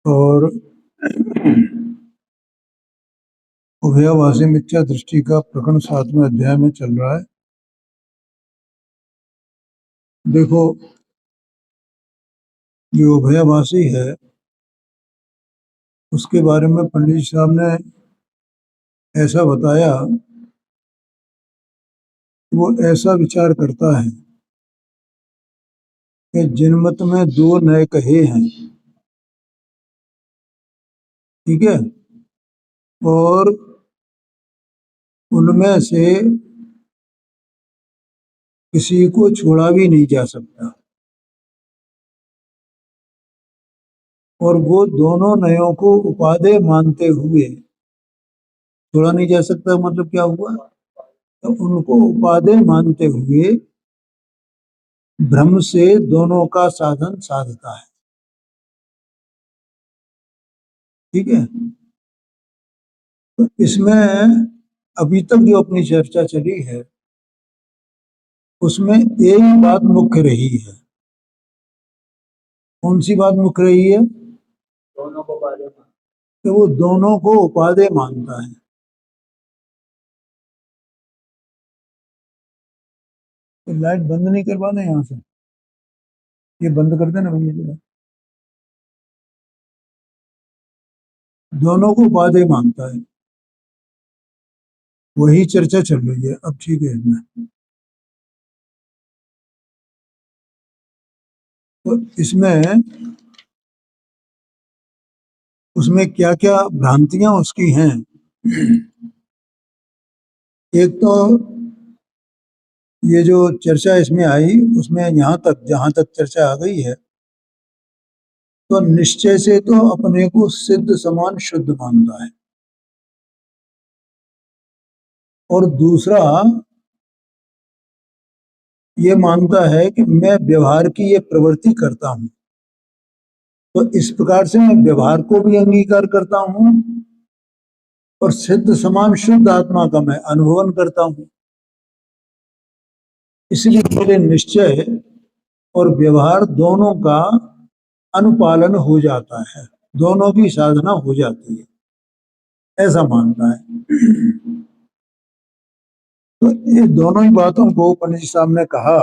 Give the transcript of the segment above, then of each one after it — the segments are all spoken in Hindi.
और उभयवासी मिथ्या दृष्टि का प्रकरण 7वें अध्याय में चल रहा है। देखो, जो उभयवासी है उसके बारे में पंडित जी साहब ने ऐसा बताया, वो ऐसा विचार करता है कि जिनमत में दो नए कहे हैं, ठीक है, और उनमें से किसी को छोड़ा भी नहीं जा सकता, और वो दोनों नयों को उपादेय मानते हुए छोड़ा नहीं जा सकता। मतलब क्या हुआ? तो उनको उपादेय मानते हुए ब्रह्म से दोनों का साधन साधता है, ठीक है। तो इसमें अभी तक जो अपनी चर्चा चली है उसमें एक बात मुख्य रही है। कौन सी बात मुख्य रही है? दोनों को उपादेय, कि वो दोनों को उपादेय मानता है। तो लाइट बंद नहीं करवाना यहाँ से, ये बंद कर देना भैया जरा। दोनों को उपादेय मानता है, वही चर्चा चल रही है अब, ठीक है ना। तो इसमें उसमें क्या क्या भ्रांतियां उसकी हैं। एक तो ये जो चर्चा इसमें आई उसमें यहाँ तक जहां तक चर्चा आ गई है, तो निश्चय से तो अपने को सिद्ध समान शुद्ध मानता है, और दूसरा ये मानता है कि मैं व्यवहार की ये प्रवृत्ति करता हूं, तो इस प्रकार से मैं व्यवहार को भी अंगीकार करता हूं और सिद्ध समान शुद्ध आत्मा का मैं अनुभवन करता हूं। इसलिए मेरे निश्चय और व्यवहार दोनों का अनुपालन हो जाता है, दोनों की साधना हो जाती है, ऐसा मानता है। तो ये दोनों ही बातों को पंडित जी साहब ने कहा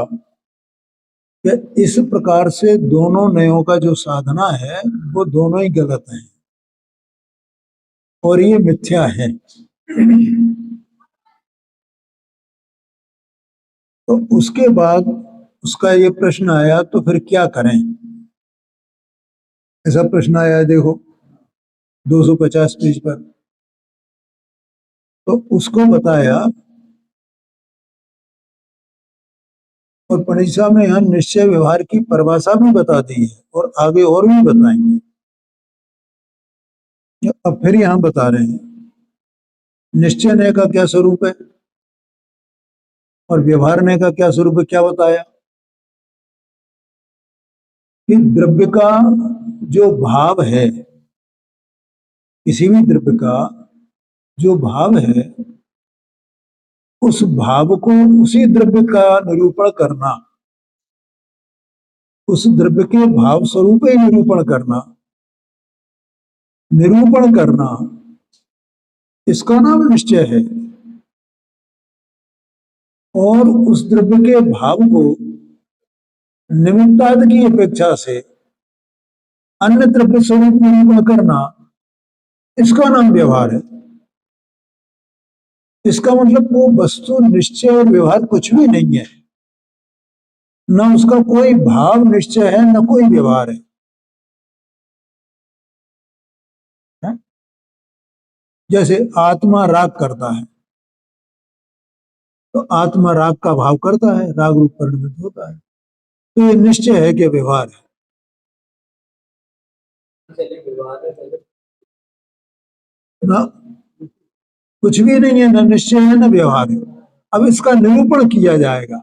कि इस प्रकार से दोनों नयों का जो साधना है वो दोनों ही गलत है और ये मिथ्या है। तो उसके बाद उसका ये प्रश्न आया, तो फिर क्या करें? ऐसा प्रश्न आया है, देखो 250 पेज पर। तो उसको बताया, और पंडित साहब ने यहाँ निश्चय व्यवहार की परिभाषा भी बता दी है और आगे और भी बताएंगे। अब फिर यहाँ बता रहे हैं निश्चय नय का क्या स्वरूप है और व्यवहार नय का क्या स्वरूप है। क्या बताया कि द्रव्य का जो भाव है, किसी भी द्रव्य का जो भाव है, उस भाव को उसी द्रव्य का निरूपण करना, उस द्रव्य के भाव स्वरूप ही निरूपण करना, निरूपण करना, इसका नाम निश्चय है। और उस द्रव्य के भाव को निमित्तादि की अपेक्षा से अन्य द्रव्य स्वरूप निरूपण करना, इसका नाम व्यवहार है। इसका मतलब वो वस्तु निश्चय और व्यवहार कुछ भी नहीं है, न उसका कोई भाव निश्चय है न कोई व्यवहार है। जैसे आत्मा राग करता है, तो आत्मा राग का भाव करता है, राग रूप परिणमित होता है, तो ये निश्चय है कि व्यवहार है ना, कुछ भी नहीं है, न निश्चय है न व्यवहार है। अब इसका निरूपण किया जाएगा,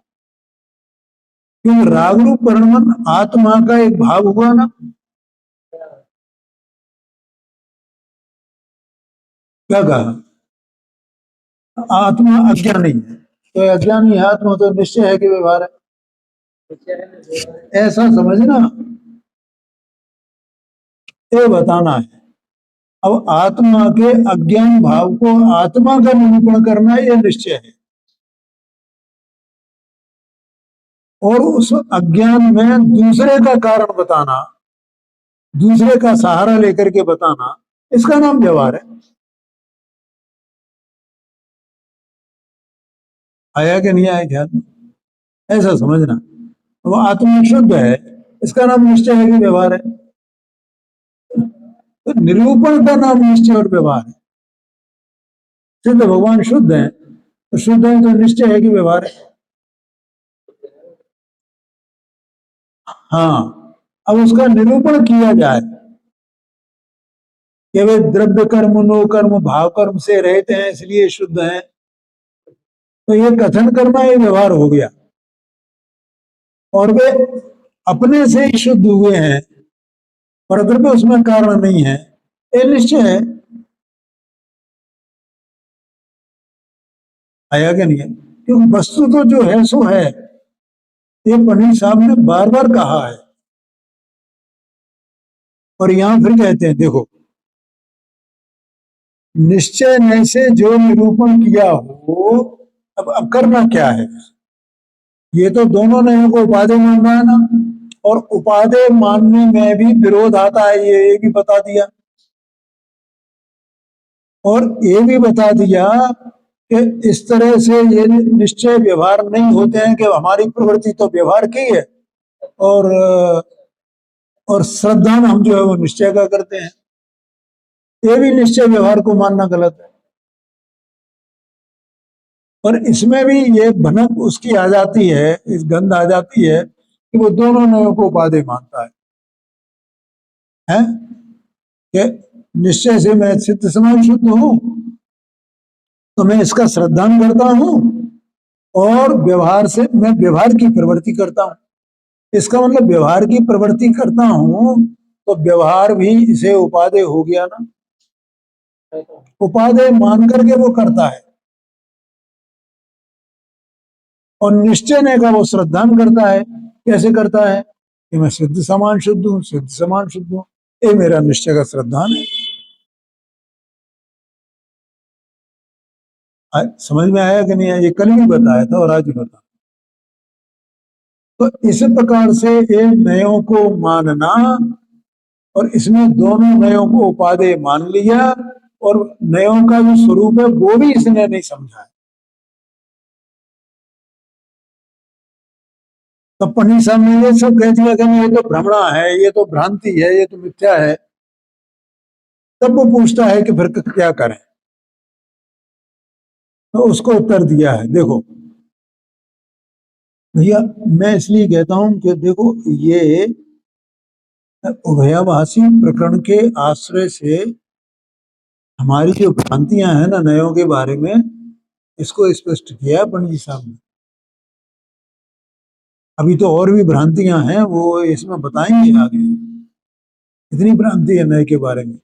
क्योंकि राग रूप परिणमन आत्मा का एक भाव हुआ ना। क्या कहा? आत्मा अज्ञानी है, तो अज्ञानी है आत्मा, तो निश्चय है कि व्यवहार है, ऐसा समझना। ये बताना है। अब आत्मा के अज्ञान भाव को आत्मा का निरूपण करना यह निश्चय है, और उस अज्ञान में दूसरे का कारण बताना, दूसरे का सहारा लेकर के बताना, इसका नाम व्यवहार है। आया कि नहीं आया ख्याल? ऐसा समझना। वो आत्मा शुद्ध है, इसका नाम निश्चय है कि व्यवहार है? तो निरूपण का नाम निश्चय और व्यवहार है। सिद्ध भगवान शुद्ध है, तो शुद्ध है तो निश्चय है कि व्यवहार है? हाँ, अब उसका निरूपण किया जाए कि वे द्रव्य कर्म नो कर्म भाव कर्म से रहते हैं इसलिए शुद्ध हैं, तो ये कथन करना ये व्यवहार हो गया। और वे अपने से ही शुद्ध हुए हैं, परद्रव्य उसमें कारण नहीं है, ये निश्चय है। आया क्या नहीं है? क्योंकि वस्तु तो जो है सो है, ये पनीर साहब ने बार बार कहा है। और यहां फिर कहते हैं देखो, निश्चय न से जो निरूपण किया हो, अब करना क्या है? ये तो दोनों नयों को उपादेय मान रहा है ना, और उपादेय मानने में भी विरोध आता है, ये भी बता दिया। और ये भी बता दिया कि इस तरह से ये निश्चय व्यवहार नहीं होते हैं कि हमारी प्रवृत्ति तो व्यवहार की है, और और श्रद्धा हम जो है वो निश्चय का करते हैं। ये भी निश्चय व्यवहार को मानना गलत है। और इसमें भी ये भनक उसकी आ जाती है, इस गंध आ जाती है कि वो दोनों नयों को उपादेय मानता है कि निश्चय से मैं सिद्ध समान शुद्ध हूं, तो मैं इसका श्रद्धान करता हूं, और व्यवहार से मैं व्यवहार की प्रवृत्ति करता हूं। इसका मतलब व्यवहार की प्रवृत्ति करता हूं, तो व्यवहार भी इसे उपादेय हो गया ना, उपादेय मान करके वो करता है। और निश्चय ने का वो श्रद्धान करता है। कैसे करता है? कि मैं सिद्ध समान शुद्ध हूं, सिद्ध समान शुद्ध हूं, ये मेरा निश्चय का श्रद्धान है। समझ में आया कि नहीं आया? ये कल भी बताया था और आज भी बता। तो इस प्रकार से ये नयों को मानना, और इसमें दोनों नयों को उपादेय मान लिया, और नयों का जो स्वरूप है वो भी इसने नहीं समझा है। तो पन्नी साहब ने ये सब कह दिया कि ये तो भ्रमणा है, ये तो भ्रांति है, ये तो मिथ्या है। तब वो पूछता है कि फिर क्या करें? तो उसको उत्तर दिया है, देखो भैया, मैं इसलिए कहता हूं कि देखो, ये उभयाभाषी प्रकरण के आश्रय से हमारी जो भ्रांतियां हैं ना नयों के बारे में, इसको स्पष्ट किया है पंडित जी साहब ने। अभी तो और भी भ्रांतियां हैं, वो इसमें बताएंगे आगे। इतनी भ्रांति है नए के बारे में।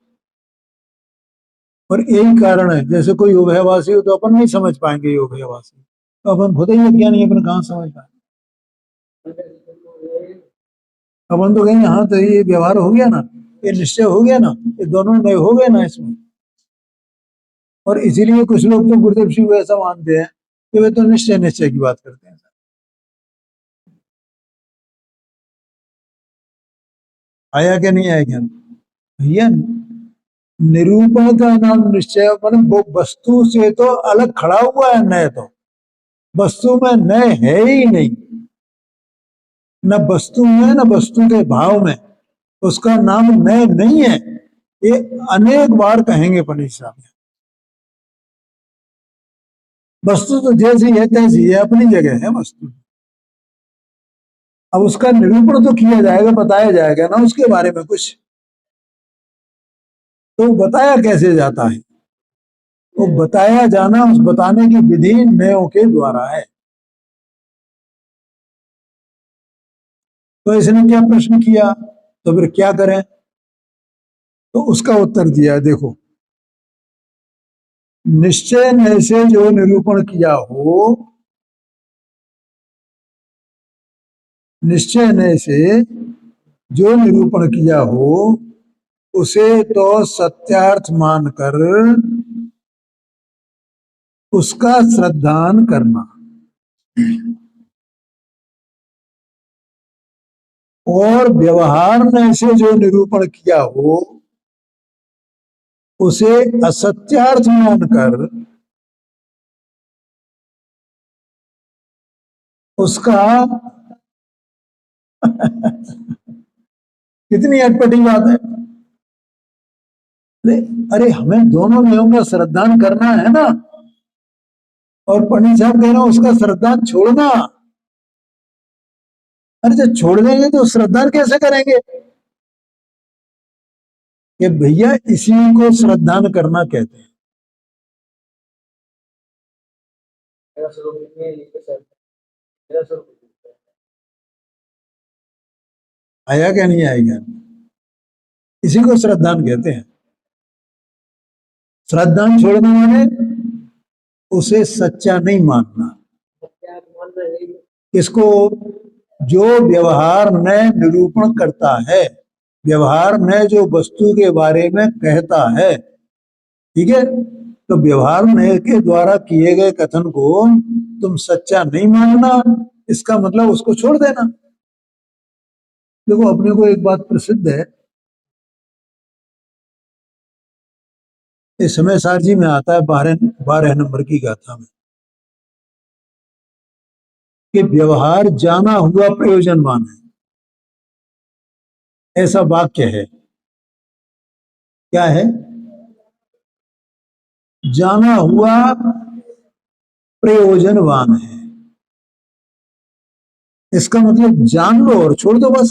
और यही कारण है, जैसे कोई उभयवासी हो तो अपन नहीं समझ पाएंगे ये उभयवासी, तो अपन खुद ही अज्ञानी, अपन कहाँ समझ पाएंगे? अपन तो कहेंगे हाँ, तो ये व्यवहार हो गया ना, ये निश्चय हो गया ना, ये दोनों नए हो गए ना इसमें। और इसीलिए कुछ लोग तो गुरुदेव शिव को ऐसा मानते हैं कि वे तो निश्चय निश्चय की बात करते हैं। आया क्या नहीं आया ज्ञान भैया? निरूपण का नाम निश्चय, मतलब वो वस्तु से तो अलग खड़ा हुआ है नय, तो वस्तु में नय है ही नहीं, न वस्तु में न वस्तु के भाव में, उसका नाम नय नहीं है। ये अनेक बार कहेंगे पंडित साहब। वस्तु तो जैसी है तैसी है, अपनी जगह है वस्तु। अब उसका निरूपण तो किया जाएगा, बताया जाएगा ना उसके बारे में कुछ, तो बताया कैसे जाता है? तो बताया जाना, उस बताने की विधि नयों के द्वारा है। तो इसने क्या प्रश्न किया, तो फिर क्या करें? तो उसका उत्तर दिया, देखो, निश्चय नय से जो निरूपण किया हो, निश्चय नय से जो निरूपण किया हो, उसे तो सत्यार्थ मानकर उसका श्रद्धान करना, और व्यवहार में से जो निरूपण किया हो उसे असत्यार्थ मानकर उसका कितनी अटपटी बात है। अरे अरे हमें दोनों नियमों का श्रद्धान करना है ना, और पंडित साहब कह रहे हैं उसका श्रद्धान छोड़ना। अरे जब छोड़ देंगे तो श्रद्धान कैसे करेंगे? कि भैया इसी को श्रद्धान करना कहते हैं। आया क्या नहीं आएगा? इसी को श्रद्धान कहते हैं। श्रद्धान छोड़ना माने उसे सच्चा नहीं मानना। इसको जो व्यवहार में निरूपण करता है, व्यवहार में जो वस्तु के बारे में कहता है, ठीक है, तो व्यवहार में के द्वारा किए गए कथन को तुम सच्चा नहीं मानना, इसका मतलब उसको छोड़ देना। देखो अपने को एक बात प्रसिद्ध है, इस समय सारजी में आता है 12 नंबर की गाथा में, कि व्यवहार जाना हुआ प्रयोजनवान है, ऐसा वाक्य है। क्या है? जाना हुआ प्रयोजनवान है। इसका मतलब जान लो और छोड़ दो बस।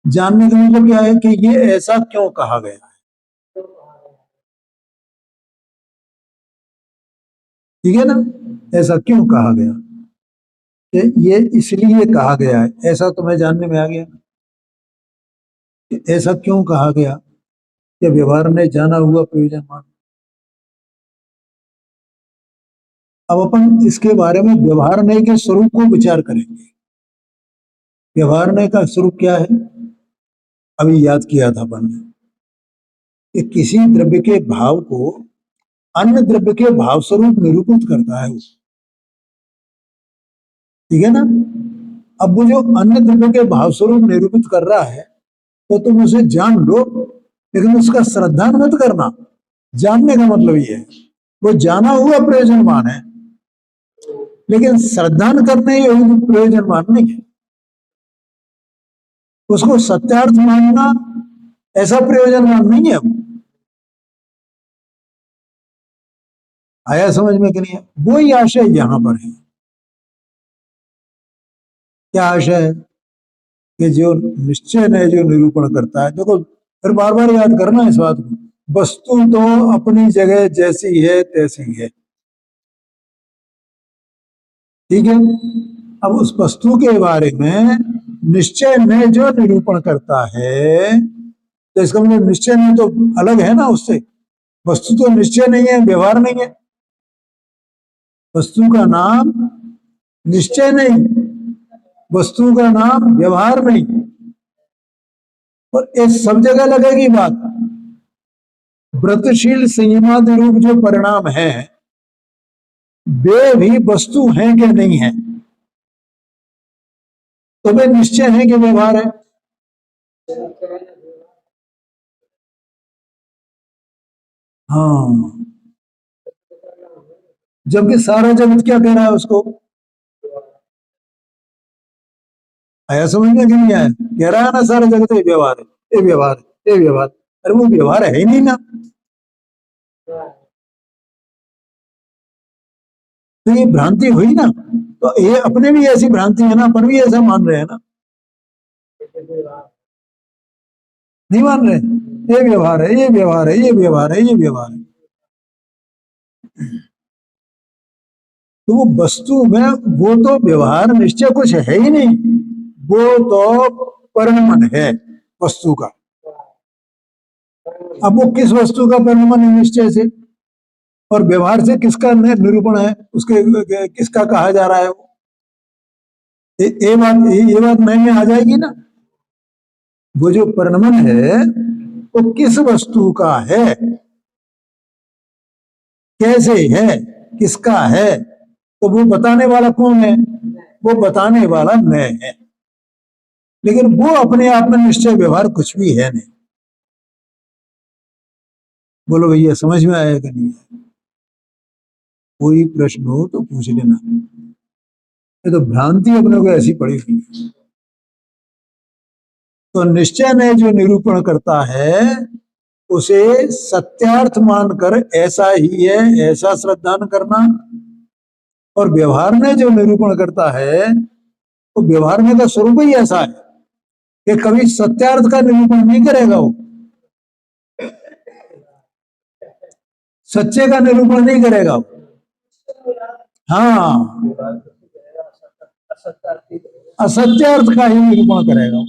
जानने का मतलब क्या है? कि ये ऐसा क्यों कहा गया है, ठीक है ना? ऐसा क्यों कहा गया, कि ये इसलिए कहा गया है, ऐसा तुम्हें जानने में आ गया कि ऐसा क्यों कहा गया, कि व्यवहार ने जाना हुआ प्रयोजन मान। अब अपन इसके बारे में व्यवहार ने के स्वरूप को विचार करेंगे। व्यवहार ने का स्वरूप क्या है? अभी याद किया था अपन ने, कि किसी द्रव्य के भाव को अन्य द्रव्य के भाव स्वरूप निरूपित करता है, ठीक है ना? अब वो जो अन्य द्रव्य के भाव स्वरूप निरूपित कर रहा है, तो तुम उसे जान लो, लेकिन उसका श्रद्धान मत करना। जानने का मतलब ये है, वो जाना हुआ प्रयोजनवान है, लेकिन श्रद्धान करने योग्य प्रयोजनवान नहीं है। उसको सत्यार्थ मानना ऐसा प्रयोजनवान नहीं है। आया समझ में कि नहीं? वही आशय यहां पर है। क्या आशय है? कि जो निश्चय ने जो निरूपण करता है, देखो फिर बार बार याद करना इस बात को, वस्तु तो अपनी जगह जैसी है तैसी है, ठीक है? अब उस वस्तु के बारे में निश्चय में जो निरूपण करता है, तो इसका मतलब निश्चय में तो अलग है ना उससे। वस्तु तो निश्चय नहीं है, व्यवहार नहीं है। वस्तु का नाम निश्चय नहीं, वस्तु का नाम व्यवहार नहीं। और ये सब जगह लगेगी बात। व्रतशील संयमादि रूप जो परिणाम है, वे भी वस्तु हैं कि नहीं है? तो वे निश्चय है कि व्यवहार है? हाँ, जबकि सारा जगत क्या कह रहा है उसको? आया समझ में कि नहीं आया? कह रहा है ना सारा जगत ये व्यवहार है, ये व्यवहार है, ये व्यवहार। अरे वो व्यवहार है ही नहीं ना। तो ये भ्रांति हुई ना। तो ये अपने भी ऐसी भ्रांति है ना, अपन भी ऐसा मान रहे हैं ना? नहीं मान रहे? ये व्यवहार है, ये व्यवहार है, ये व्यवहार है, ये व्यवहार है। तो वो वस्तु में वो तो व्यवहार निश्चय कुछ है ही नहीं, वो तो परिणमन है वस्तु का। अब वो किस वस्तु का परिणमन है निश्चय से, और व्यवहार से किसका निरूपण है, उसके किसका कहा जा रहा है वो? ये बात नए में आ जाएगी ना। वो जो परिणमन है वो किस वस्तु का है, कैसे है, किसका है, तो वो बताने वाला कौन है? वो बताने वाला मैं है। लेकिन वो अपने आप में निश्चय व्यवहार कुछ भी है नहीं। बोलो भैया समझ में आया कि नहीं? कोई प्रश्न हो तो पूछ लेना। ये तो भ्रांति अपने को ऐसी पड़ी हुई है। तो निश्चय में जो निरूपण करता है उसे सत्यार्थ मानकर ऐसा ही है ऐसा श्रद्धान करना, और व्यवहार में जो निरूपण करता है तो व्यवहार में का स्वरूप ही ऐसा है कि कभी सत्यार्थ का निरूपण नहीं करेगा, वो सच्चे का निरूपण नहीं करेगा वो। हाँ, असत्यार्थ का ही निरूपण करेगा।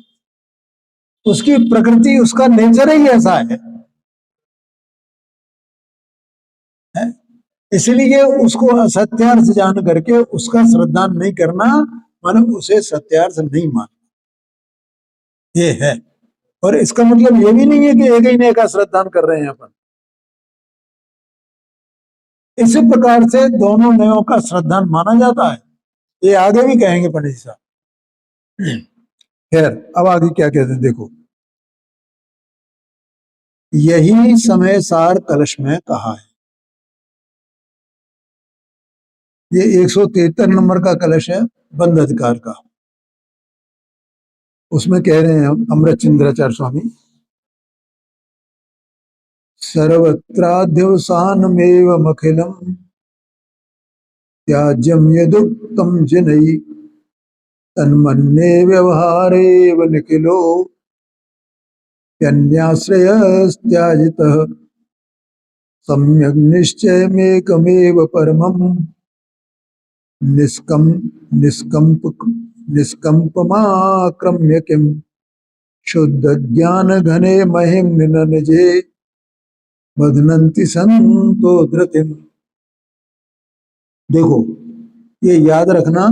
उसकी प्रकृति, उसका नेचर ही ऐसा है? इसलिए उसको असत्यार्थ जान करके उसका श्रद्धान नहीं करना माने उसे सत्यार्थ नहीं मानना, ये है। और इसका मतलब ये भी नहीं है कि एक ही ने का श्रद्धान कर रहे हैं अपन। इसी प्रकार से दोनों नयों का श्रद्धान माना जाता है, ये आगे भी कहेंगे पंडित साहब। खैर अब आगे क्या कहते हैं देखो। यही समय सार कलश में कहा है। ये 173 नंबर का कलश है बंद अधिकार का। उसमें कह रहे हैं अमृत चंद्राचार्य स्वामी, सर्वत्राध्यवसानमेवमखिलम् त्याज्यं यदुक्तं जनैः तन्मन्ये व्यवहारेव निखिलो यन्याश्रयस्त्याजितः सम्यग् निश्चयमेकमेव परमम् निष्कम्पमाक्रम्य किम् शुद्ध ज्ञान घने महिम निजे बदनंति संतो धृतिम। देखो ये याद रखना,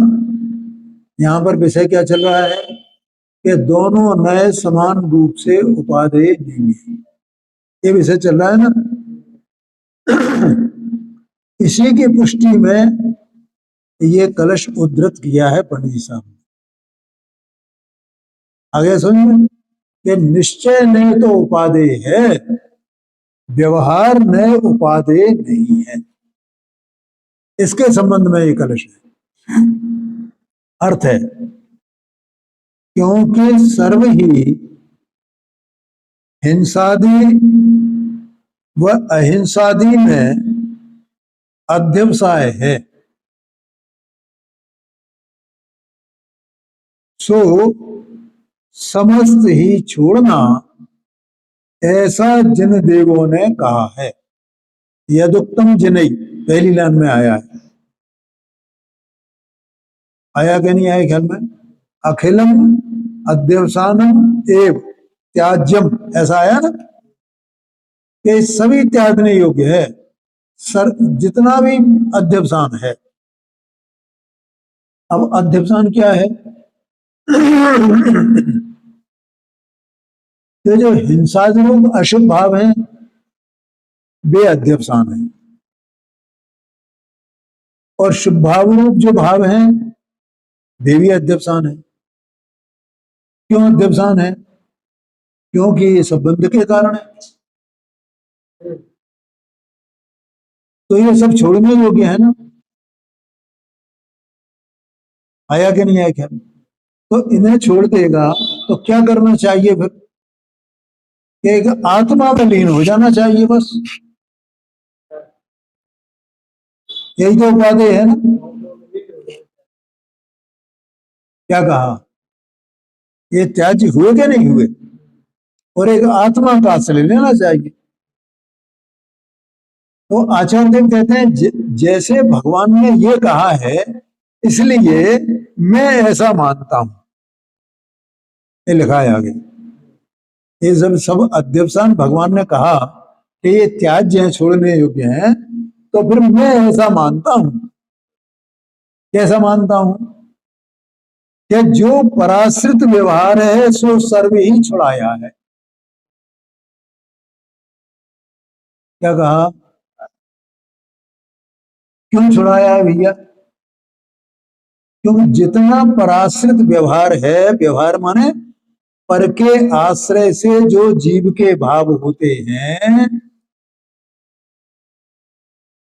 यहाँ पर विषय क्या चल रहा है कि दोनों नए समान रूप से उपादेय नहीं है, ये विषय चल रहा है ना। इसी की पुष्टि में ये कलश उद्धृत किया है पंडित साहब ने। आगे सुनिए कि निश्चय ने तो उपादेय है, व्यवहार ने उपादेय नहीं है। इसके संबंध में ये कलश है। अर्थ है क्योंकि सर्व ही हिंसादि व अहिंसादि में अध्यवसाय है, सो समस्त ही छोड़ना ऐसा जिन देवों ने कहा है। यदुक्तम जिनई पहली लाइन में आया है, आया क्या नहीं आया ख्याल में? अखिलम अध्यवसानम एव त्याज्यम, ऐसा आया ना कि सभी त्यागने योग्य है, सर जितना भी अध्यवसान है। अब अध्यवसान क्या है? ये जो हिंसा रूप अशुभ भाव है वे अध्यवसान है, और शुभ भाव रूप जो भाव है वे भी अध्यवसान है। क्यों अध्यवसान है? क्योंकि ये संबंध के कारण है, तो ये सब छोड़ने योग्य है ना। आया कि नहीं आया क्या? तो इन्हें छोड़ देगा तो क्या करना चाहिए फिर? एक आत्मा में लीन हो जाना चाहिए बस, यही तो उपाधि है ना। क्या कहा? ये त्याज्य हुए क्या नहीं हुए, और एक आत्मा का आश्रय लेना चाहिए। तो आचार्य देव कहते हैं जैसे भगवान ने ये कहा है इसलिए मैं ऐसा मानता हूं, ये लिखा है आगे। ये जब सब अध्यवसान भगवान ने कहा कि ये त्याज्य हैं, छोड़ने योग्य हैं, तो फिर मैं ऐसा मानता हूं। कैसा मानता हूं? कि जो पराश्रित व्यवहार है सो सर्व ही छुड़ाया है। क्या कहा? क्यों छुड़ाया है भैया? क्योंकि जितना पराश्रित व्यवहार है, व्यवहार माने पर के आश्रय से जो जीव के भाव होते हैं,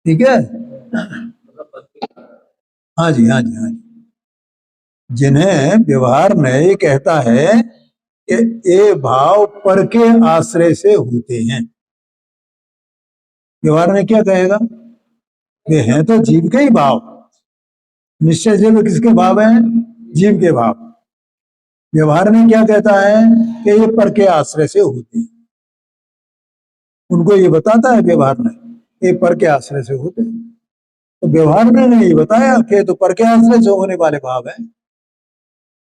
ठीक है, हाँ जी, हाँ जी, हाँ जी, जिन्हें व्यवहार न्याय कहता है कि ये भाव पर के आश्रय से होते हैं। व्यवहार में क्या कहेगा? वे हैं तो जीव के ही भाव, निश्चय से वे किसके भाव हैं? जीव के भाव। व्यवहार में क्या कहता है कि ये पर के आश्रय से होते हैं। उनको ये बताता है व्यवहार में, ये पर के आश्रय से होते हैं। तो व्यवहार ने नहीं बताया कि तो पर के आश्रय से होने वाले भाव हैं।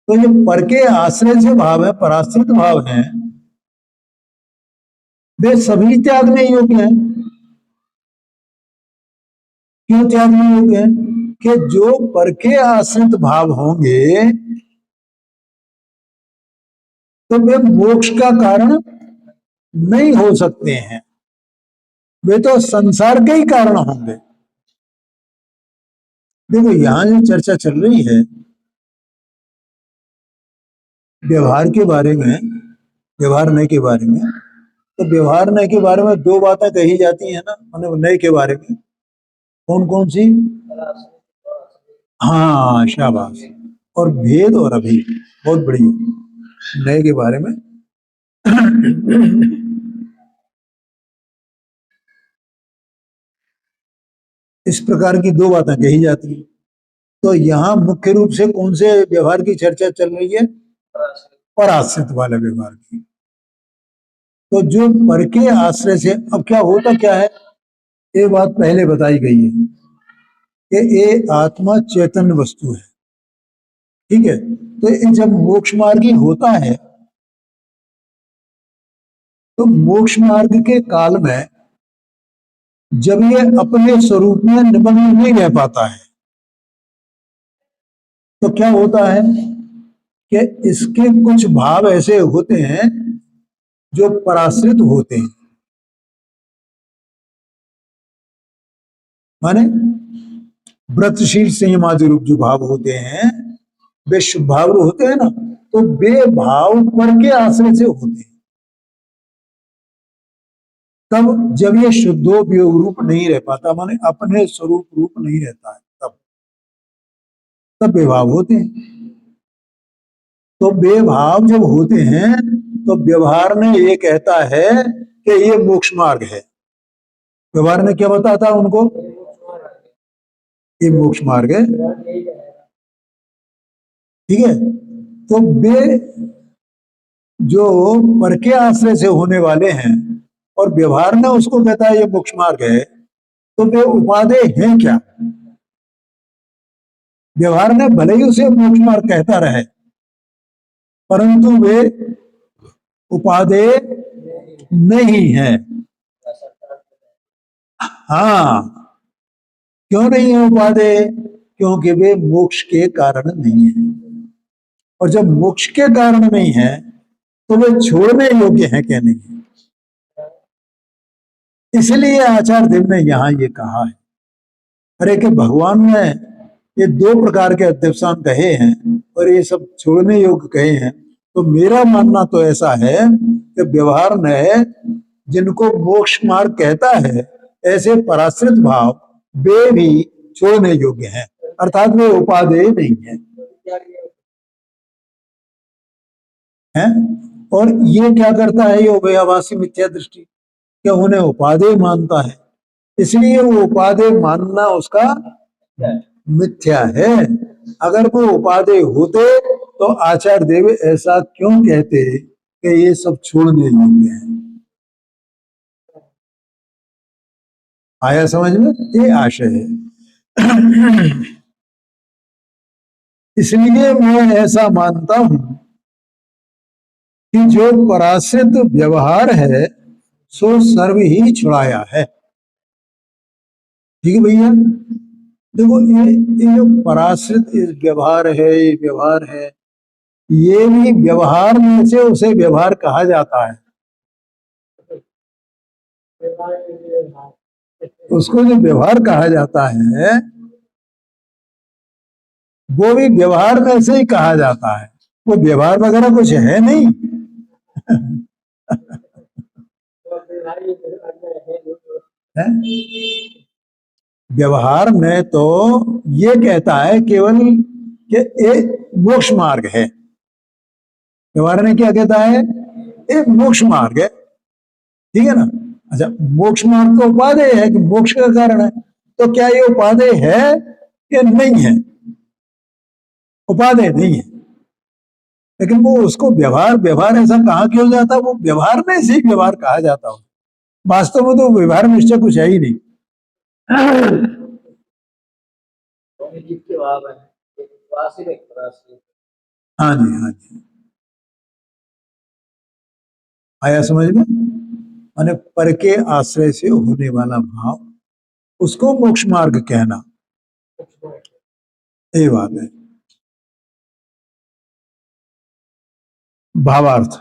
तो ये पर के आश्रय से भाव है, पराश्रित भाव हैं, वे सभी त्याग में योग्य हैं। क्यों त्याग में योग्य हैं? कि जो पर के आश्रित भाव होंगे तो वे मोक्ष का कारण नहीं हो सकते हैं, वे तो संसार के ही कारण होंगे। देखो यहां जो चर्चा चल रही है व्यवहार के बारे में, व्यवहार नय के बारे में, तो व्यवहार नय के बारे में दो बातें कही जाती है ना, मतलब नय के बारे में। कौन कौन सी? हाँ शाबाश। और भेद और अभेद, बहुत बढ़िया। नय के बारे में इस प्रकार की दो बातें कही जाती है। तो यहाँ मुख्य रूप से कौन से व्यवहार की चर्चा चल रही है? पराश्रित वाले व्यवहार की। तो जो पर के आश्रय से, अब क्या होता क्या है, ये बात पहले बताई गई है कि ये आत्मा चैतन्य वस्तु है, ठीक है। तो ये जब मोक्ष मार्गी होता है तो मोक्ष मार्ग के काल में जब ये अपने स्वरूप में निमग्न नहीं रह पाता है तो क्या होता है कि इसके कुछ भाव ऐसे होते हैं जो पराश्रित होते हैं। माने व्रतशील संयमादि रूप जो भाव होते हैं वे शुभ भाव होते हैं ना, तो वे भाव पर के आश्रय से होते हैं। तब जब ये शुद्धो वियोग रूप नहीं रह पाता, माने अपने स्वरूप रूप नहीं रहता है, तब तब बेभाव होते हैं। तो बेभाव जब होते हैं तो व्यवहार में ये कहता है कि ये मोक्ष मार्ग है। व्यवहार में क्या बताता है उनको? ये मोक्ष मार्ग है, ठीक है। तो वे जो पर के आश्रय से होने वाले हैं और व्यवहार में उसको कहता है ये मोक्ष मार्ग है, तो वे उपादेय हैं क्या? व्यवहार ने भले ही उसे मोक्ष मार्ग कहता रहे परंतु वे उपादेय नहीं है। हाँ, क्यों नहीं है उपादेय? क्योंकि वे मोक्ष के कारण नहीं है, और जब मोक्ष के कारण नहीं है तो वे छोड़ने योग्य हैं क्या? नहीं। इसलिए आचार्य देव ने यहां ये कहा है, अरे कि भगवान ने ये दो प्रकार के अध्यवसान कहे हैं और ये सब छोड़ने योग्य कहे हैं। तो मेरा मानना तो ऐसा है कि व्यवहार ने जिनको मोक्ष मार्ग कहता है ऐसे पराश्रित भाव वे भी छोड़ने योग्य हैं, अर्थात वे उपादेय नहीं है, हैं? और ये क्या करता है, ये उभयाभासी मिथ्या दृष्टि, क्या उन्हें उपादेय मानता है, इसलिए वो उपादेय मानना उसका मिथ्या है। अगर वो उपादेय होते तो आचार्य देव ऐसा क्यों कहते कि ये सब छोड़ने योग्य है? आया समझ में? ये आशय है। इसलिए मैं ऐसा मानता हूं कि जो पराश्रित व्यवहार है सो सर्व ही छुड़ाया है। ठीक है भैया, देखो ये जो पराश्रित व्यवहार है, ये व्यवहार है, ये भी व्यवहार में से उसे व्यवहार कहा जाता है। उसको जो व्यवहार कहा जाता है वो भी व्यवहार में से ही कहा जाता है, वो व्यवहार वगैरह कुछ है नहीं। है? व्यवहार में तो ये कहता है केवल कि एक मोक्ष मार्ग है। व्यवहार में क्या कहता है? एक मोक्ष मार्ग है, ठीक है ना। अच्छा, मोक्ष मार्ग तो उपादेय है कि मोक्ष का कारण है, तो क्या ये उपादेय है कि नहीं है? उपादेय नहीं है, लेकिन वो उसको व्यवहार व्यवहार ऐसा कहाँ क्यों जाता है? वो व्यवहार में से ही व्यवहार कहा जाता हो, वास्तव में तो व्यवहार निश्चय कुछ है ही नहीं। हाँ जी, हाँ जी, आया समझ में? माने पर के आश्रय से होने वाला भाव, उसको मोक्ष मार्ग कहना, ये बात है। भावार्थ,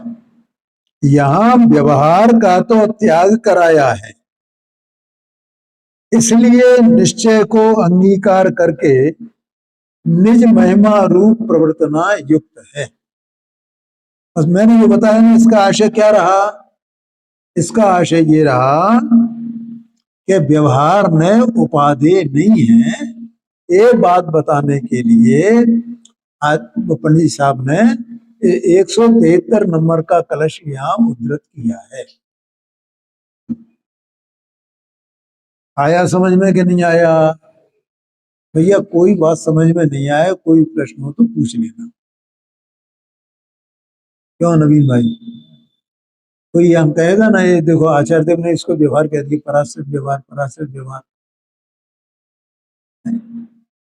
यहां व्यवहार का तो त्याग कराया है, इसलिए निश्चय को अंगीकार करके निज महिमा रूप प्रवर्तना युक्त है। बस मैंने जो बताया ना, इसका आशय क्या रहा? इसका आशय ये रहा कि व्यवहार में उपाधि नहीं है, ये बात बताने के लिए आज पंडित साहब ने 173 नंबर का कलश यहाँ उद्धृत किया है। आया समझ में कि नहीं आया? भैया कोई बात समझ में नहीं आया, कोई प्रश्न हो तो पूछ लेना। क्यों नवीन भाई? कोई हम कहेगा ना, ये देखो आचार्य देव ने इसको व्यवहार कह दिया, पराश्रित व्यवहार, पराश्रित व्यवहार।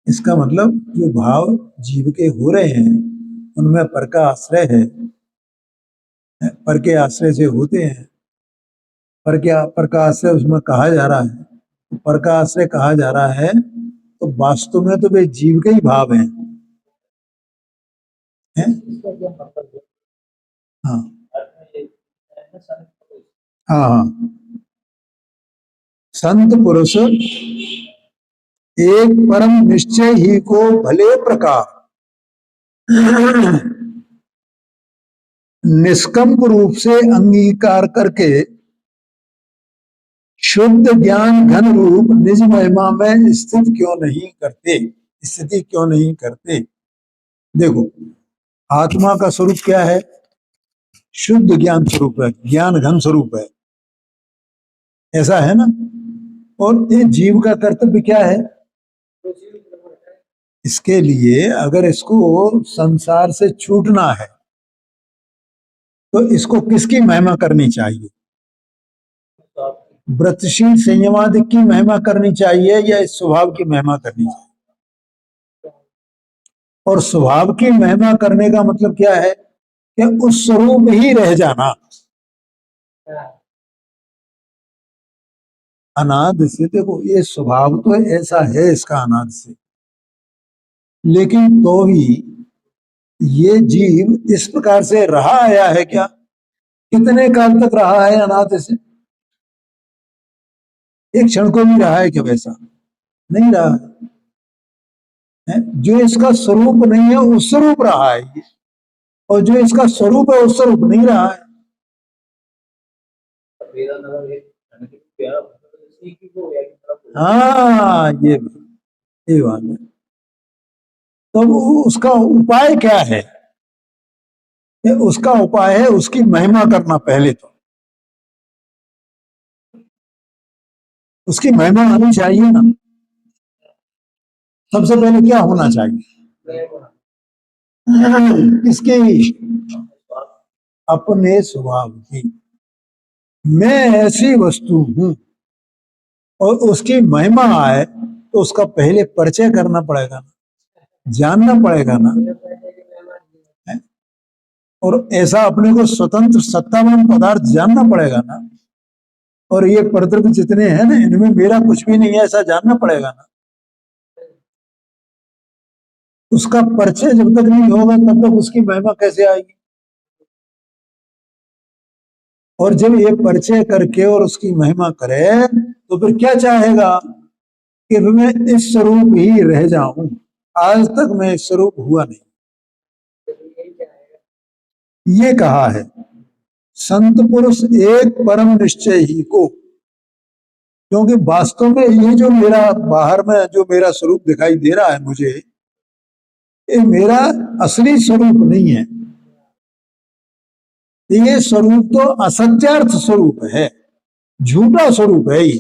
इसका मतलब जो भाव जीव के हो रहे हैं उनमें पर का आश्रय है, पर के आश्रय से होते हैं। पर का आश्रय उसमें कहा जा रहा है, तो पर का आश्रय कहा जा रहा है, तो वास्तव में तो वे जीव के ही भाव हैं, हैं? हाँ, हाँ, हाँ। संत पुरुष एक परम निश्चय ही को भले प्रकार निष्कंप रूप से अंगीकार करके शुद्ध ज्ञान घन रूप निज महिमा में स्थिति क्यों नहीं करते? देखो, आत्मा का स्वरूप क्या है? शुद्ध ज्ञान स्वरूप है, ज्ञान घन स्वरूप है, ऐसा है ना। और ये जीव का कर्तव्य क्या है? इसके लिए अगर इसको संसार से छूटना है तो इसको किसकी महिमा करनी चाहिए? व्रतशील संयमादि की महिमा करनी चाहिए या इस स्वभाव की महिमा करनी चाहिए? और स्वभाव की महिमा करने का मतलब क्या है? कि उस स्वरूप ही रह जाना, अनादि से। देखो, ये स्वभाव तो ऐसा है इसका अनादि से, लेकिन तो भी ये जीव इस प्रकार से रहा आया है क्या? कितने काल तक रहा है अनादि से? एक क्षण को भी रहा है क्या वैसा? नहीं रहा है। जो इसका स्वरूप नहीं है उस स्वरूप रहा है ये, और जो इसका स्वरूप है उस स्वरूप नहीं रहा है। हाँ, ये बात है। तो उसका उपाय क्या है? उसका उपाय है उसकी महिमा करना। पहले तो उसकी महिमा होनी चाहिए ना। सबसे पहले क्या होना चाहिए? किसकी? अपने स्वभाव की। मैं ऐसी वस्तु हूं, और उसकी महिमा आए तो उसका पहले परिचय करना पड़ेगा ना, जानना पड़ेगा ना। है? और ऐसा अपने को स्वतंत्र सत्तावान पदार्थ जानना पड़ेगा ना। और ये प्रद्रव्य जितने हैं ना, इनमें मेरा कुछ भी नहीं है, ऐसा जानना पड़ेगा ना। उसका परिचय जब तक नहीं होगा तब तक उसकी महिमा कैसे आएगी। और जब ये परिचय करके और उसकी महिमा करे तो फिर क्या चाहेगा कि मैं इस स्वरूप ही रह जाऊं, आज तक मैं इस स्वरूप हुआ नहीं, ये कहा है। संत पुरुष एक परम निश्चय ही को, क्योंकि वास्तव में ये जो मेरा बाहर में जो मेरा स्वरूप दिखाई दे रहा है मुझे, ये मेरा असली स्वरूप नहीं है। ये स्वरूप तो असत्यार्थ स्वरूप है, झूठा स्वरूप है ये।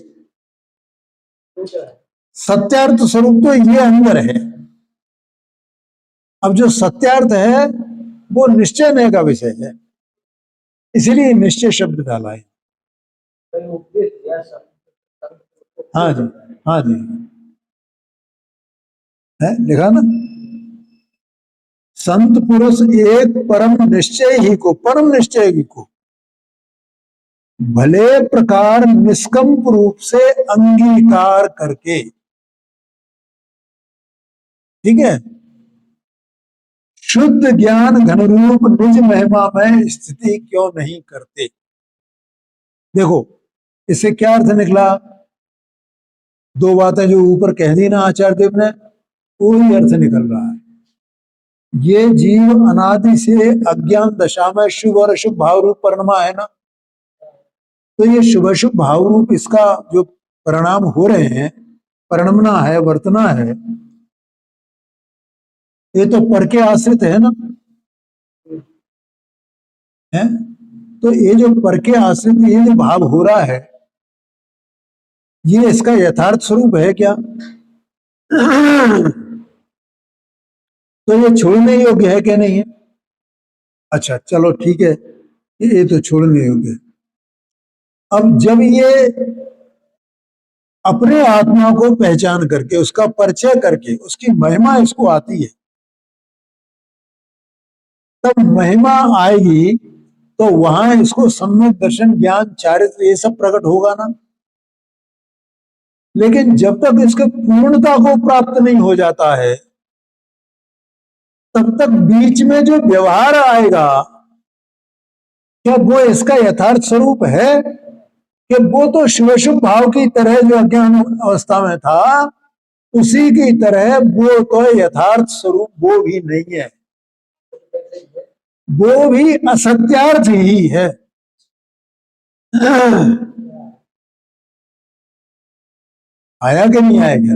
सत्यार्थ स्वरूप तो ये अंदर है। अब जो सत्यार्थ है वो निश्चय नय का विषय है, इसलिए निश्चय शब्द डाला है। हाँ जी, हाँ जी, है लिखा ना, संत पुरुष एक परम निश्चय ही को, परम निश्चय ही को भले प्रकार निष्कंप रूप से अंगीकार करके, ठीक है, शुद्ध ज्ञान घन रूप निज महिमा में स्थिति क्यों नहीं करते। देखो इससे क्या अर्थ निकला, दो बातें जो ऊपर कह दी ना आचार्य देव ने, वही अर्थ निकल रहा है। ये जीव अनादि से अज्ञान दशा में शुभ और अशुभ भाव रूप परिणमा है ना, तो ये शुभ शुभ भाव रूप इसका जो परिणाम हो रहे हैं, परिणमना है, वर्तना ये तो पर के आश्रित है ना, है। तो ये जो पर के आश्रित ये जो भाव हो रहा है, ये इसका यथार्थ स्वरूप है क्या? तो ये छोड़ने योग्य है क्या नहीं है? अच्छा चलो ठीक है, ये तो छोड़ने योग्य है। अब जब ये अपने आत्मा को पहचान करके उसका परिचय करके उसकी महिमा इसको आती है, तब महिमा आएगी तो वहां इसको सम्यक दर्शन ज्ञान चारित्र ये सब प्रकट होगा ना। लेकिन जब तक इसके पूर्णता को प्राप्त नहीं हो जाता है, तब तक बीच में जो व्यवहार आएगा, क्या वो इसका यथार्थ स्वरूप है? कि वो तो शुभ शुभ भाव की तरह जो अज्ञान अवस्था में था, उसी की तरह वो तो यथार्थ स्वरूप वो भी नहीं है, वो भी असत्यार्थ ही है। आया कि नहीं आया क्या?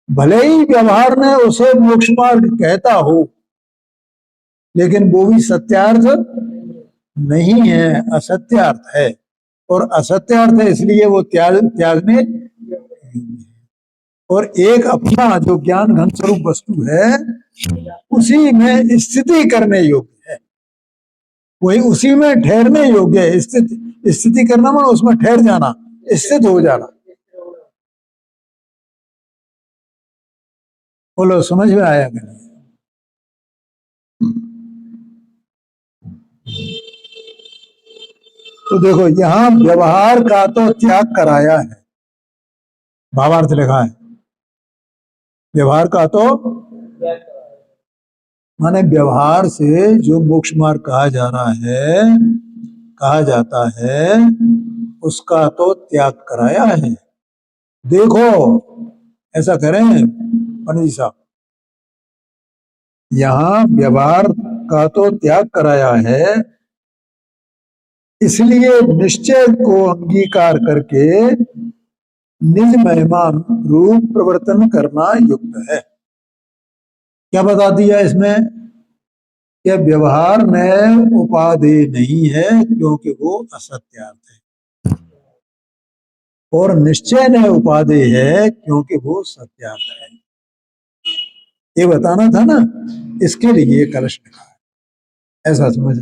भले ही व्यवहार में उसे मोक्ष मार्ग कहता हो, लेकिन वो भी सत्यार्थ नहीं है, असत्यार्थ है। और असत्यार्थ है इसलिए वो त्यागने, और एक अपना जो ज्ञान घन स्वरूप वस्तु है उसी में स्थिति करने योग्य है, वही उसी में ठहरने योग्य है। स्थिति करना मानो उसमें ठहर जाना, स्थित हो जाना। बोलो समझ में आया क्या? तो देखो यहां व्यवहार का तो त्याग कराया है, भावार्थ लिखा है, व्यवहार का तो माने व्यवहार से जो मोक्ष मार्ग कहा जा रहा है, कहा जाता है, उसका तो त्याग कराया है। देखो ऐसा करें पंडित जी साहब, यहां व्यवहार का तो त्याग कराया है, इसलिए निश्चय को अंगीकार करके निज महिमा रूप प्रवर्तन करना युक्त है। क्या बता दिया इसमें? कि व्यवहार में उपाधि नहीं है क्योंकि वो असत्यार्थ है, और निश्चय में उपाधि है क्योंकि वो सत्यार्थ है। ये बताना था ना, इसके लिए कलश लिखा है, ऐसा समझ।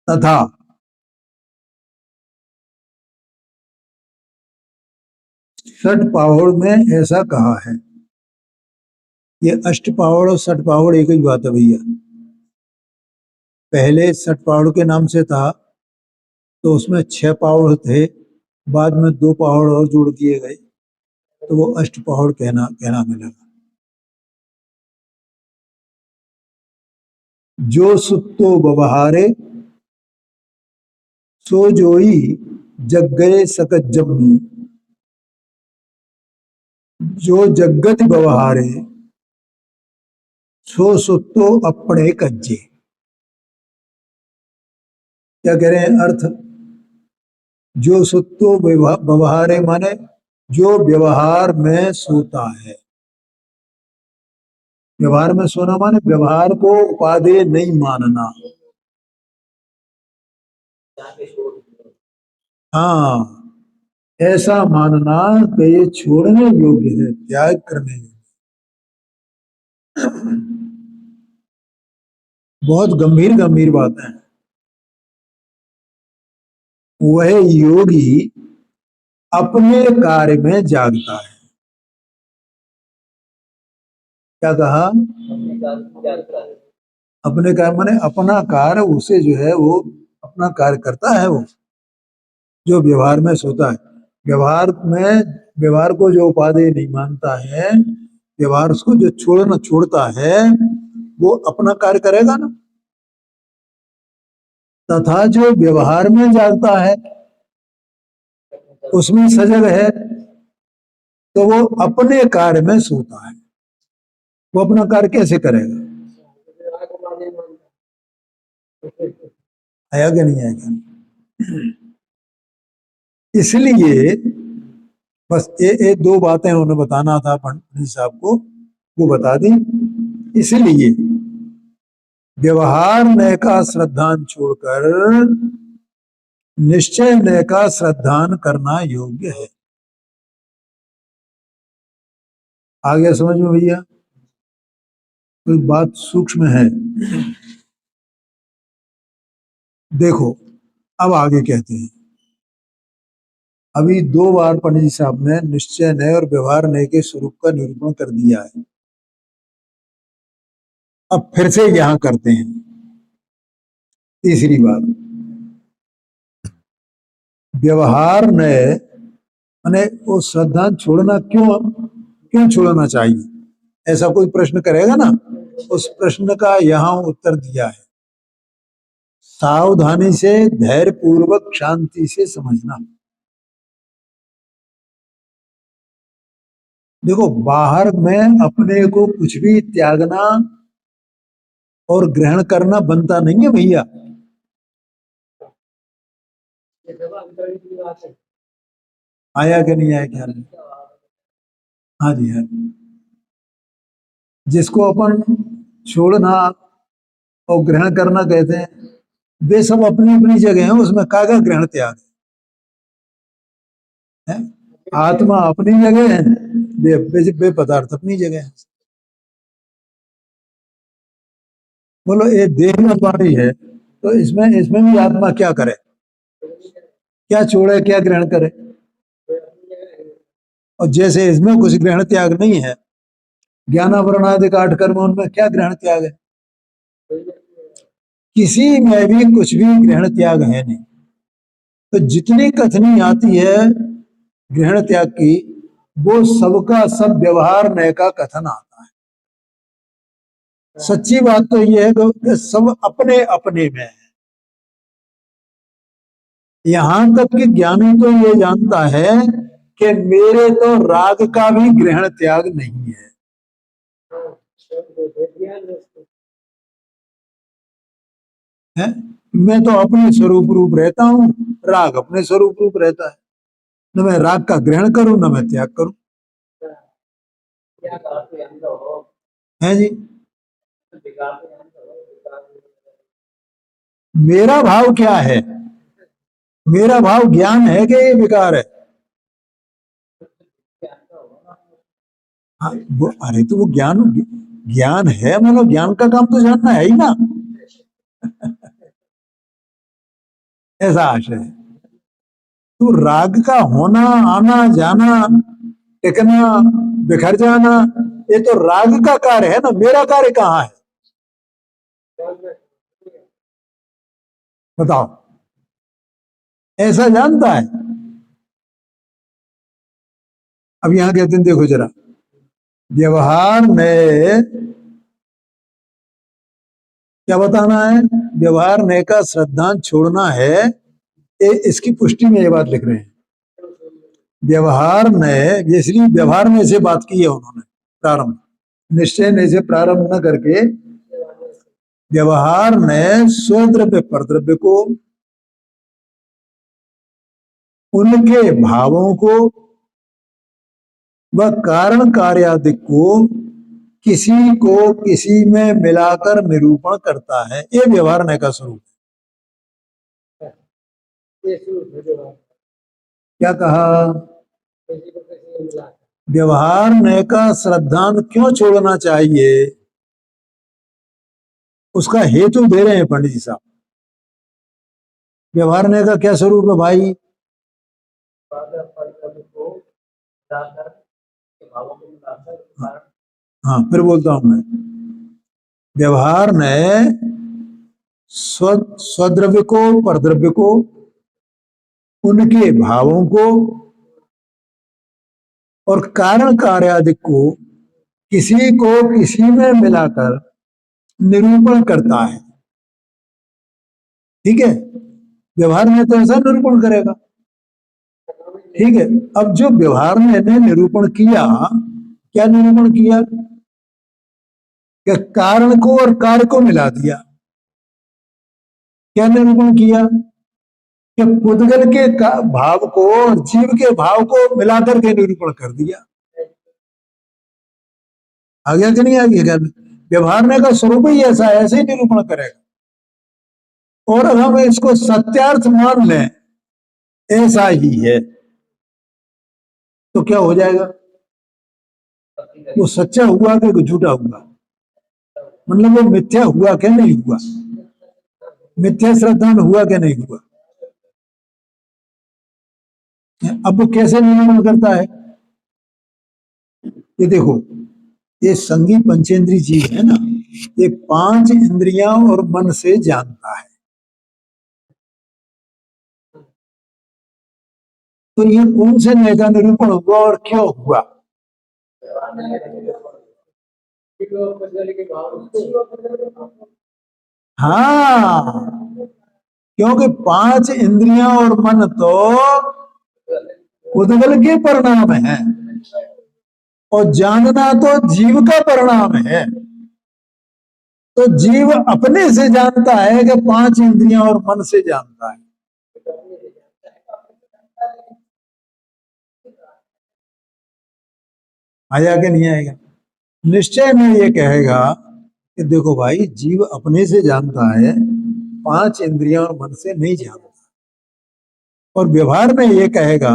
तथा षट पावड़ में ऐसा कहा है, ये अष्ट पावड़ और सठ पावड़ एक ही बात है भैया। पहले सठ पावड़ के नाम से था, तो उसमें 6 पावड़ थे, बाद में 2 पावड़ और जोड़ दिए गए, तो वो अष्टपहड़ कहना मिलेगा। जो सुत्तो बवहारे सो जोई जग गए सकत जम्मी। जो जगत बवहारे सो सुत्तो अपने कज्जे। क्या कह रहे हैं अर्थ? जो सुत्तो बवहारे माने जो व्यवहार में सोता है। व्यवहार में सोना माने व्यवहार को उपादेय नहीं मानना। हाँ, ऐसा मानना कि ये छोड़ने योग्य है, त्याग करने योग्य। बहुत गंभीर गंभीर बातें हैं। वह योगी अपने कार्य में जागता है। क्या कहा? अपने कार्य माने अपना कार्य, उसे जो है वो अपना कार्य करता है। वो जो व्यवहार में सोता है, व्यवहार को जो उपादेय नहीं मानता है, व्यवहार उसको जो छोड़ता है, वो अपना कार्य करेगा ना। तथा जो व्यवहार में जागता है, उसमें सजग है, तो वो अपने कार्य में सोता है। वो अपना कार्य कैसे करेगा? आया कि नहीं आएगा? इसलिए बस ये दो बातें उन्हें बताना था पंडित साहब को, वो बता दी। इसलिए व्यवहार नय का श्रद्धान छोड़कर निश्चय नय का श्रद्धान करना योग्य है। आ गया समझ में भैया? कोई बात सूक्ष्म है। देखो अब आगे कहते हैं। अभी दो बार पंडित साहब ने निश्चय नय और व्यवहार नय के स्वरूप का निरूपण कर दिया है। अब फिर से यहां करते हैं तीसरी बात। व्यवहार नय माने वो श्रद्धा छोड़ना क्यों क्यों छोड़ना चाहिए, ऐसा कोई प्रश्न करेगा ना, उस प्रश्न का यहां उत्तर दिया है। सावधानी से धैर्य पूर्वक शांति से समझना। देखो बाहर में अपने को कुछ भी त्यागना और ग्रहण करना बनता नहीं है भैया। आया कि नहीं आया ख्याल में? हाँ जी हाँ। जिसको अपन छोड़ना और ग्रहण करना कहते हैं, वे सब अपनी अपनी जगह है, उसमें कागा ग्रहण त्याग है। आत्मा अपनी जगह है, वे पदार्थ अपनी जगह है। बोलो ये देह में वाणी है, तो इसमें इसमें भी आत्मा क्या करे, क्या छोड़े क्या ग्रहण करे। और जैसे इसमें कुछ ग्रहण त्याग नहीं है, ज्ञानावरण आदि का 8 कर्म, उनमें क्या ग्रहण त्याग है? किसी में भी कुछ भी ग्रहण त्याग है नहीं। तो जितनी कथनी आती है ग्रहण त्याग की, वो सबका सब व्यवहार नय का कथन आता है। सच्ची बात तो ये है कि सब अपने अपने में है। यहां तक कि ज्ञानी तो ये जानता है कि मेरे तो राग का भी ग्रहण त्याग नहीं है। है? मैं तो अपने स्वरूप रूप रहता हूँ, राग अपने स्वरूप रूप रहता है। न मैं राग का ग्रहण करूं न मैं त्याग करूं। है जी? मेरा भाव क्या है? मेरा भाव ज्ञान है कि ये विकार है? हाँ, अरे तो वो ज्ञान ज्ञान है, मतलब ज्ञान का काम तो जानना है ही ना। ऐसा आशय है। तो राग का होना, आना जाना, टिकना, बिखर जाना, ये तो राग का कार्य है ना, मेरा कार्य कहाँ है? बताओ। ऐसा जानता है? अब यहां कहते हैं देखो जरा, व्यवहार में क्या बताना है, व्यवहार नय का श्रद्धांत छोड़ना है, इसकी पुष्टि में ये बात लिख रहे हैं। व्यवहार नय, इसलिए व्यवहार में से बात की है उन्होंने प्रारंभ, निश्चय ने से प्रारंभ न करके व्यवहार नय स्वद्रव्य परद्रव्य को, उनके भावों को व कारण कार्यादि को किसी को किसी में मिलाकर निरूपण करता है, ये व्यवहार नय का स्वरूप है। क्या कहा, व्यवहार नय का श्रद्धांत क्यों छोड़ना चाहिए, उसका हेतु दे रहे हैं पंडित जी साहब। व्यवहार नय का क्या स्वरूप है भाई, हाँ फिर बोलता हूं मैं, व्यवहार नय स्वद्रव्य को परद्रव्य को, उनके भावों को और कारण कार्यादि को किसी को किसी में मिलाकर निरूपण करता है। ठीक है, व्यवहार में तो ऐसा निरूपण करेगा। ठीक है, अब जो व्यवहार में ने निरूपण किया, क्या निरूपण किया कि कारण को और कार्य को मिला दिया। क्या निरूपण किया कि पुद्गल के भाव को और जीव के भाव को मिलाकर के निरूपण कर दिया। आ गया कि नहीं आ गया, व्यवहार में का स्वरूप ही ऐसा है, ऐसे ही निरूपण करेगा। और हम इसको सत्यार्थ मान लें ऐसा ही है तो क्या हो जाएगा, वो सच्चा हुआ कि झूठा हुआ, मतलब वो मिथ्या हुआ क्या नहीं हुआ, मिथ्या श्रद्धान हुआ क्या नहीं हुआ। अब वो कैसे निरूपण करता है, ये देखो, ये संगी पंचेंद्री जीव है ना, ये 5 इंद्रियां और मन से जानता है। तो ये कौन से नय का निरूपण हुआ और क्यों हुआ, हाँ, क्योंकि 5 इंद्रियां और मन तो उद्गल के परिणाम है और जानना तो जीव का परिणाम है। तो जीव अपने से जानता है कि 5 इंद्रियां और मन से जानता है। आया कि नहीं आएगा, निश्चय में ये कहेगा कि देखो भाई, जीव अपने से जानता है, 5 इंद्रियां और मन से नहीं जानता। और व्यवहार में ये कहेगा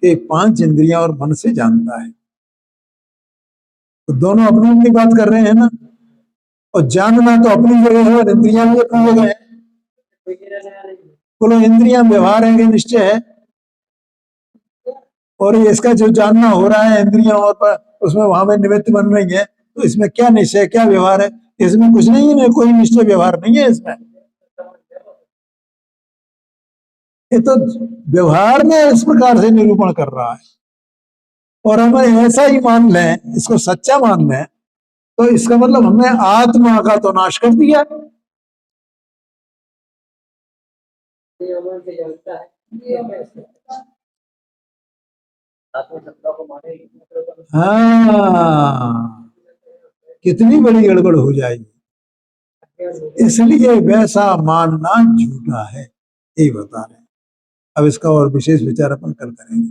कि 5 इंद्रियां और मन से जानता है। तो दोनों अपनी अपनी बात कर रहे हैं ना, और जानना तो अपनी जगह है और इंद्रियां भी अपनी जगह है। बोलो, इंद्रियां व्यवहार है कि निश्चय है, और इसका जो जानना हो रहा है इंद्रियां और पर, उसमें वहां में निमित्त बन रही है, तो इसमें क्या निश्चय क्या व्यवहार है, इसमें कुछ नहीं है, कोई निश्चय व्यवहार नहीं है इसमें। ये तो व्यवहार में इस प्रकार से निरूपण कर रहा है, और हमें ऐसा ही मान लें, इसको सच्चा मान लें, तो इसका मतलब हमने आत्मा का तो नाश कर दिया। हाँ, कितनी बड़ी गड़बड़ हो जाएगी, इसलिए वैसा मानना झूठा है, यही बता रहे हैं। अब इसका और विशेष विचार अपन कल करेंगे।